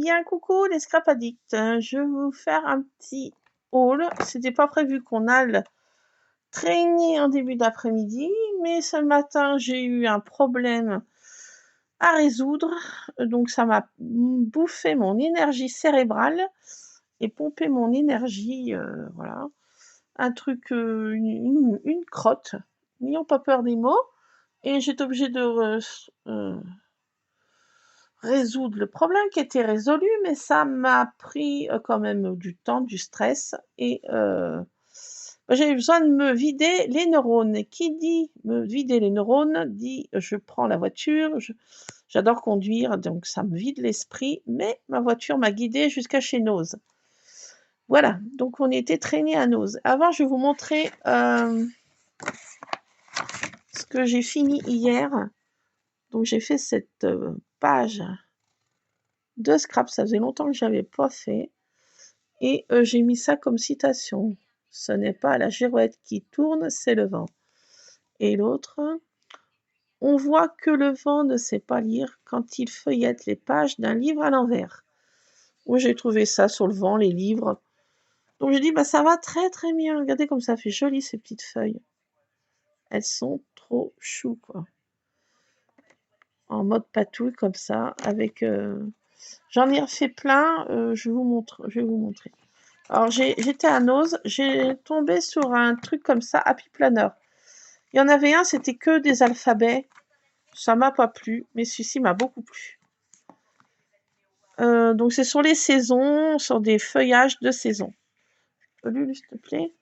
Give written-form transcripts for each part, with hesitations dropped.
Bien, coucou les scrap addicts. Je vais vous faire un petit haul. C'était pas prévu qu'on aille traîner en début d'après-midi, mais ce matin, j'ai eu un problème à résoudre. Donc, ça m'a bouffé mon énergie cérébrale et pompé mon énergie, voilà. Un truc, une crotte. N'ayons pas peur des mots. Et j'étais obligée de résoudre le problème qui était résolu, mais ça m'a pris quand même du temps, du stress, et j'avais besoin de me vider les neurones. Qui dit me vider les neurones dit je prends la voiture, j'adore conduire, donc ça me vide l'esprit, mais ma voiture m'a guidée jusqu'à chez Noz. Voilà, donc on était traîné à Noz. Avant, je vais vous montrer ce que j'ai fini hier. Donc j'ai fait cette page de scrap, ça faisait longtemps que je n'avais pas fait, et j'ai mis ça comme citation. Ce n'est pas la girouette qui tourne, c'est le vent. Et l'autre, on voit que le vent ne sait pas lire quand il feuillette les pages d'un livre à l'envers. Moi, j'ai trouvé ça sur le vent, les livres. Donc je dis, bah ça va très très bien. Regardez comme ça fait joli ces petites feuilles. Elles sont trop chou, quoi. En mode patouille comme ça, avec. J'en ai refait plein. Je vais vous montrer. Alors j'étais à Noz, j'ai tombé sur un truc comme ça, Happy Planner. Il y en avait un, c'était que des alphabets. Ça m'a pas plu, mais celui-ci m'a beaucoup plu. Donc c'est sur les saisons, sur des feuillages de saison. Lui, s'il te plaît.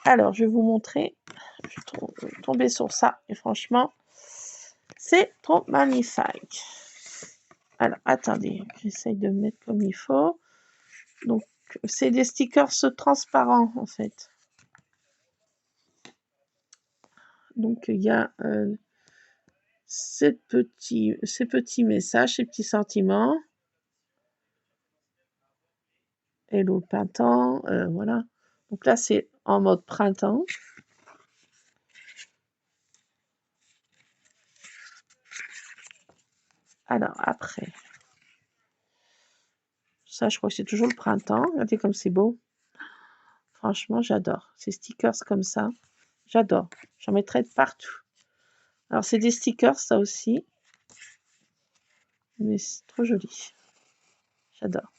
Alors, je vais vous montrer. Je suis tombée sur ça, et franchement, c'est trop magnifique. Alors, attendez, j'essaye de mettre comme il faut. Donc, c'est des stickers transparents, en fait. Donc, il y a ces petits messages, ces petits sentiments. Hello le printemps, voilà. Donc là, c'est en mode printemps. Alors, après. Ça, je crois que c'est toujours le printemps. Regardez comme c'est beau. Franchement, j'adore. Ces stickers comme ça, j'adore. J'en mettrai de partout. Alors, c'est des stickers, ça aussi. Mais c'est trop joli. J'adore.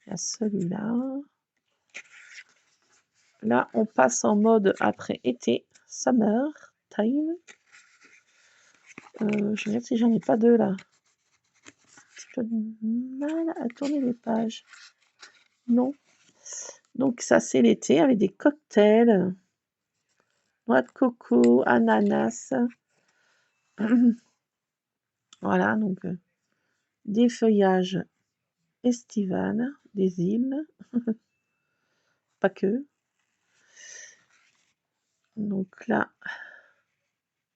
Il y a celui-là. Là, on passe en mode après été. Summer time. Je regarde si j'en ai pas deux, là. Un peu de mal à tourner les pages. Non. Donc, ça, c'est l'été avec des cocktails. Noix de coco, ananas. Voilà, donc des feuillages estivales, des îles, pas que. Donc là,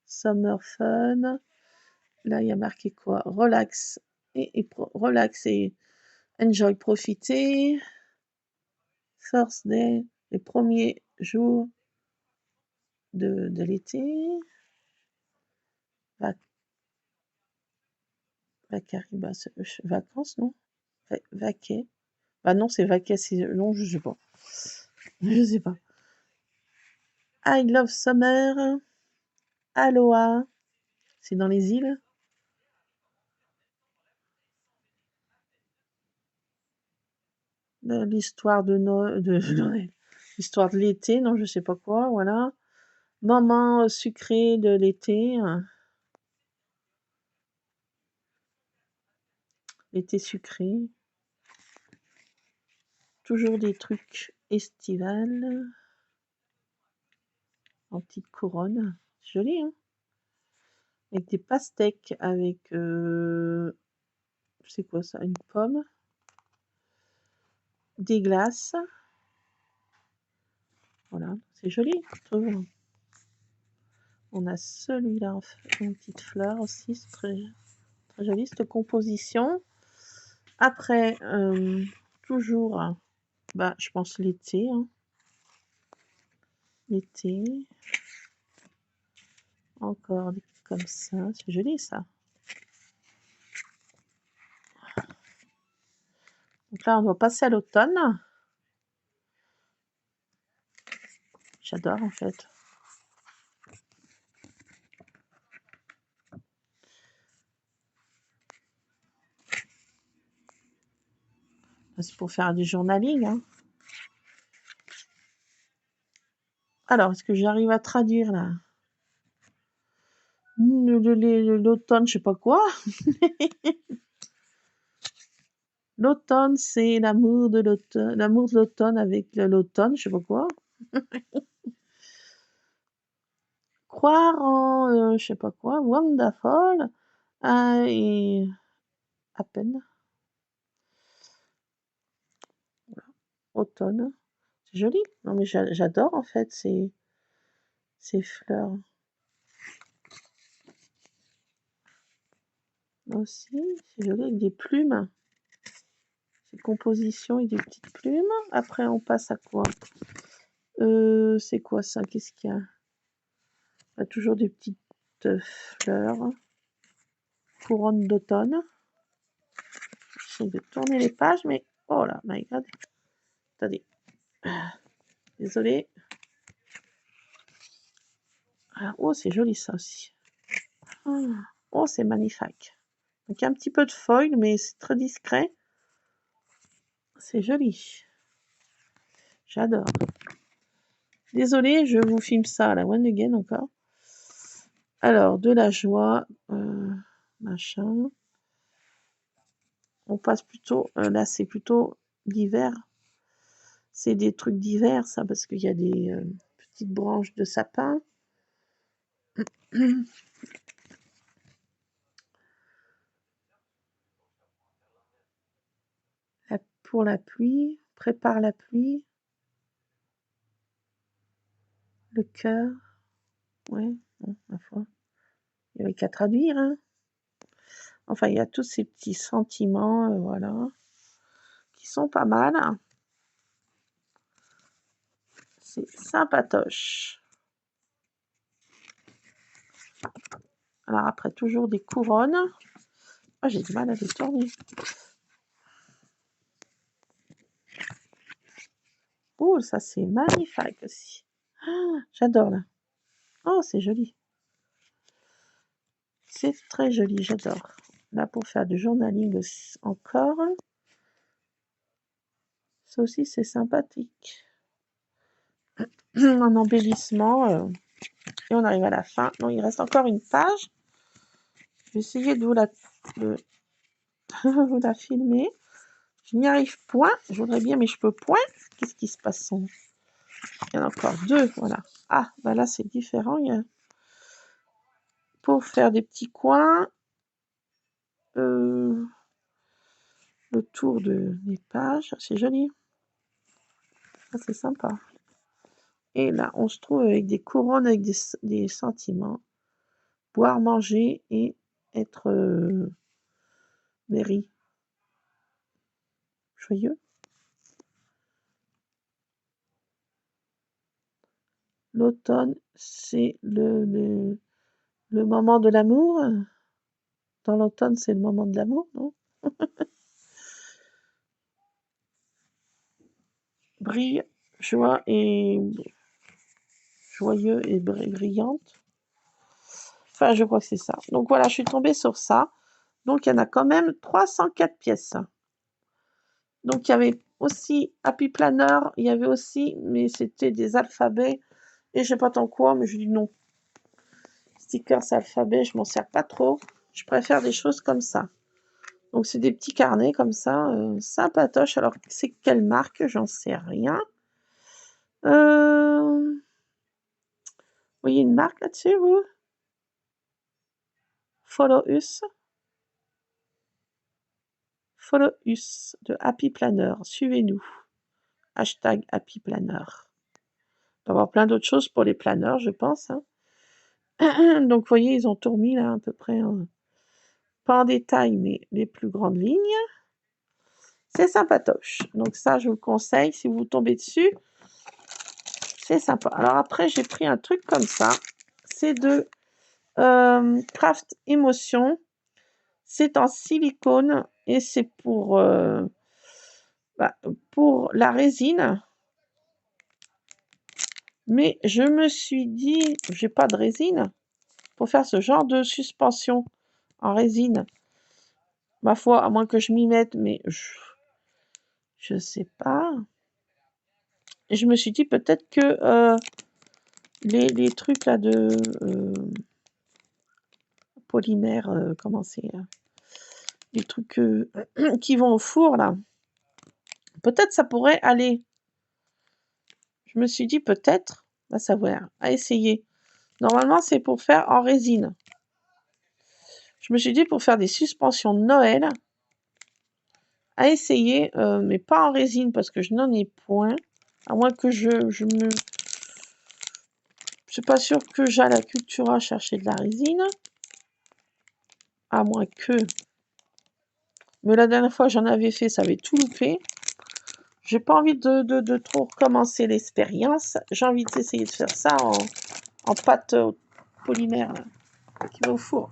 summer fun. Là, il y a marqué quoi? Relax relax et enjoy, profiter. First day, les premiers jours de l'été. Vacances, non? Vaquer. Bah non, c'est vaquer, non, je sais pas. Je sais pas. I love summer. Aloha. C'est dans les îles. L'histoire de Noël. L'histoire de l'été, non, je sais pas quoi, voilà. Moment sucré de l'été. L'été sucré. Toujours des trucs estivales. En petite couronne. Joli, hein? Avec des pastèques, avec... c'est quoi ça? Une pomme. Des glaces. Voilà, c'est joli, je trouve. On a celui-là, une petite fleur aussi, c'est très, très joli, cette composition. Après, toujours, bah, je pense l'été. Hein. L'été. Encore des comme ça. C'est joli, ça. Donc là, on doit passer à l'automne. J'adore, en fait. C'est pour faire du journaling, hein. Alors, est-ce que j'arrive à traduire, là? L'automne, je sais pas quoi. L'automne, c'est l'amour de l'automne avec l'automne, je sais pas quoi. Croire en, je sais pas quoi, wonderful, et à peine. Voilà. Automne, c'est joli. Non mais j'adore en fait ces fleurs. Aussi, c'est joli avec des plumes. Ces compositions avec des petites plumes. Après, on passe à quoi? C'est quoi ça? Qu'est-ce qu'il y a? Il y a toujours des petites fleurs. Couronne d'automne. J'essaie de tourner les pages, mais oh là, my god. Attendez. Désolée. Ah, oh, c'est joli ça aussi. Oh, c'est magnifique. Donc, il y a un petit peu de foil, mais c'est très discret. C'est joli. J'adore. Désolée, je vous filme ça à la one again encore. Alors, de la joie, machin. On passe plutôt, là c'est plutôt l'hiver. C'est des trucs d'hiver, ça, parce qu'il y a des petites branches de sapin. Pour la pluie, prépare la pluie. Le cœur, ouais, bon, ma foi. Il n'y avait qu'à traduire, hein. Enfin, il y a tous ces petits sentiments, voilà, qui sont pas mal. C'est sympatoche. Alors après, toujours des couronnes. Oh, j'ai du mal à les tourner. Oh, ça c'est magnifique aussi. Ah, j'adore là. Oh, c'est joli. C'est très joli, j'adore. Là, pour faire du journaling encore. Ça aussi, c'est sympathique. Un embellissement. Et on arrive à la fin. Non, il reste encore une page. Je vais essayer de vous la filmer. Je n'y arrive point. Je voudrais bien, mais je peux point. Qu'est-ce qui se passe? Il y en a encore deux, voilà. Ah, bah là, c'est différent. Il y a... Pour faire des petits coins, le tour des pages. C'est joli. Ça, c'est sympa. Et là, on se trouve avec des couronnes, avec des sentiments. Boire, manger et être merry. Joyeux. L'automne, c'est le moment de l'amour. Dans l'automne, c'est le moment de l'amour, non? Brille, joie et joyeux et brillante. Enfin, je crois que c'est ça. Donc voilà, je suis tombée sur ça. Donc il y en a quand même 304 pièces. Donc il y avait aussi Happy Planner, il y avait aussi, mais c'était des alphabets et je sais pas tant quoi, mais je dis non. Stickers alphabet, je m'en sers pas trop. Je préfère des choses comme ça. Donc c'est des petits carnets comme ça, sympatoches. Alors c'est quelle marque? J'en sais rien. Vous voyez une marque là-dessus, vous? Follow Us. Follow Us de Happy Planner. Suivez-nous. Hashtag Happy Planner. Il doit y avoir plein d'autres choses pour les planeurs, je pense. Hein. Donc, vous voyez, ils ont tout remis là, à peu près, pas en détail, mais les plus grandes lignes. C'est sympatoche. Donc, ça, je vous le conseille. Si vous tombez dessus, c'est sympa. Alors, après, j'ai pris un truc comme ça. C'est de Craft Émotion. C'est en silicone et c'est pour la résine. Mais je me suis dit, j'ai pas de résine pour faire ce genre de suspension en résine. Ma foi, à moins que je m'y mette, mais je sais pas. Et je me suis dit peut-être que les trucs là de polymère, comment c'est, les trucs qui vont au four là, peut-être ça pourrait aller. Je me suis dit peut-être, à savoir, à essayer. Normalement, c'est pour faire en résine. Je me suis dit pour faire des suspensions de Noël, à essayer, mais pas en résine parce que je n'en ai point. À moins que je me... Je suis pas sûre que j'aille à la Cultura chercher de la résine. À moins que... Mais la dernière fois j'en avais fait, ça avait tout loupé. J'ai pas envie de trop recommencer l'expérience. J'ai envie d'essayer de faire ça en pâte polymère là, qui va au four.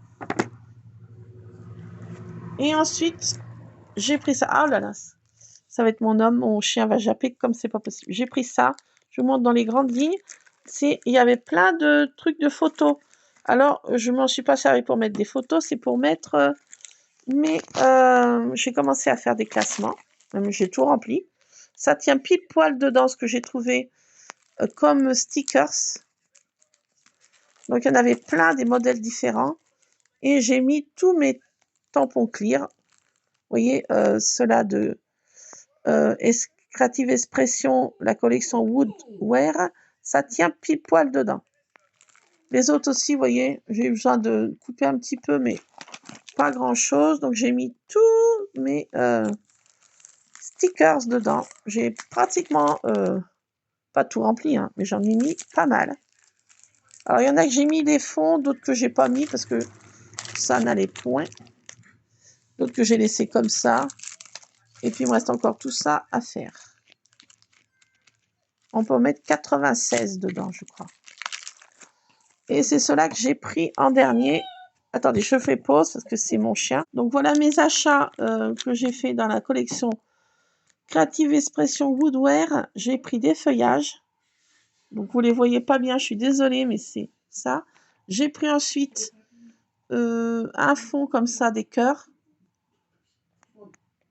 Et ensuite, j'ai pris ça. Ah là là, ça va être mon homme, mon chien va japper comme c'est pas possible. J'ai pris ça, je vous montre dans les grandes lignes. Il y avait plein de trucs de photos. Alors, je m'en suis pas servi pour mettre des photos, c'est pour mettre... j'ai commencé à faire des classements. J'ai tout rempli. Ça tient pile poil dedans ce que j'ai trouvé comme stickers. Donc, il y en avait plein, des modèles différents. Et j'ai mis tous mes tampons clear. Vous voyez, ceux-là de Creative Expression, la collection Woodwear, ça tient pile poil dedans. Les autres aussi, vous voyez, j'ai eu besoin de couper un petit peu, mais pas grand-chose. Donc, j'ai mis tous mes stickers dedans. J'ai pratiquement pas tout rempli, hein, mais j'en ai mis pas mal. Alors, il y en a que j'ai mis des fonds, d'autres que j'ai pas mis parce que ça n'allait point. D'autres que j'ai laissé comme ça. Et puis, il me reste encore tout ça à faire. On peut mettre 96 dedans, je crois. Et c'est cela que j'ai pris en dernier. Attendez, je fais pause parce que c'est mon chien. Donc, voilà mes achats que j'ai fait dans la collection Creative Expression Woodwear. J'ai pris des feuillages. Donc, vous les voyez pas bien, je suis désolée, mais c'est ça. J'ai pris ensuite un fond comme ça, des cœurs.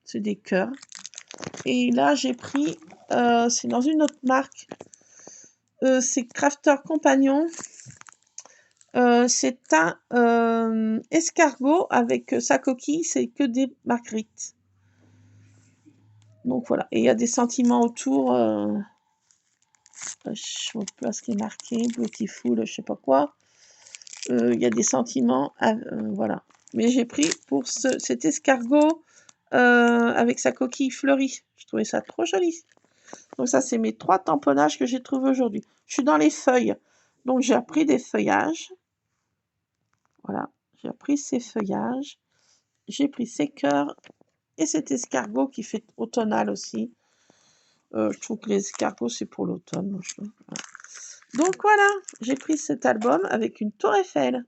C'est des cœurs. Et là, j'ai pris, c'est dans une autre marque, c'est Crafter Compagnon. C'est un escargot avec sa coquille, c'est que des marguerites. Donc voilà, et il y a des sentiments autour. Je ne sais pas ce qui est marqué, Beautiful, je sais pas quoi. Il y a des sentiments, voilà. Mais j'ai pris pour cet escargot avec sa coquille fleurie. Je trouvais ça trop joli. Donc ça, c'est mes 3 tamponnages que j'ai trouvés aujourd'hui. Je suis dans les feuilles. Donc j'ai pris des feuillages. Voilà, j'ai pris ces feuillages. J'ai pris ces cœurs et cet escargot qui fait automnal aussi. Je trouve que les escargots, c'est pour l'automne. Voilà. Donc voilà, j'ai pris cet album avec une tour Eiffel.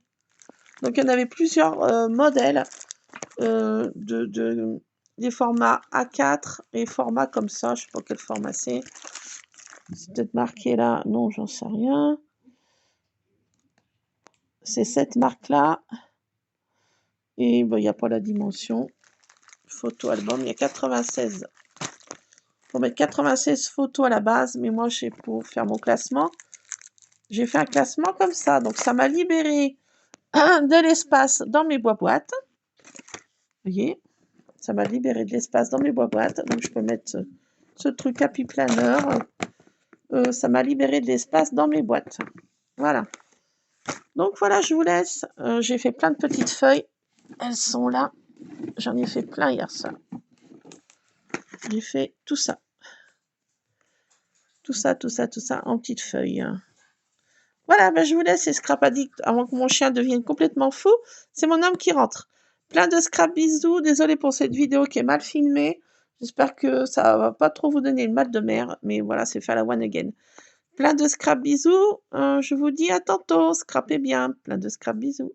Donc il y en avait plusieurs modèles des formats A4 et formats comme ça. Je ne sais pas quel format c'est. C'est peut-être marqué là. Non, j'en sais rien. C'est cette marque-là. Et il n'y a pas la dimension. Photo album, il y a 96. Il faut mettre 96 photos à la base, mais moi, pour faire mon classement, j'ai fait un classement comme ça. Donc, ça m'a libéré de l'espace dans mes boîtes. Vous voyez, ça m'a libéré de l'espace dans mes boîtes. Donc, je peux mettre ce truc Happy Planner. Ça m'a libéré de l'espace dans mes boîtes. Voilà. Donc, voilà, je vous laisse. J'ai fait plein de petites feuilles. Elles sont là. J'en ai fait plein hier soir. J'ai fait tout ça. Tout ça en petites feuilles. Voilà, ben je vous laisse, c'est Scrap Addict avant que mon chien devienne complètement fou. C'est mon homme qui rentre. Plein de scrap bisous. Désolée pour cette vidéo qui est mal filmée. J'espère que ça va pas trop vous donner le mal de mer. Mais voilà, c'est faire la one again. Plein de scrap bisous, je vous dis à tantôt, scrapez bien, plein de scrap bisous.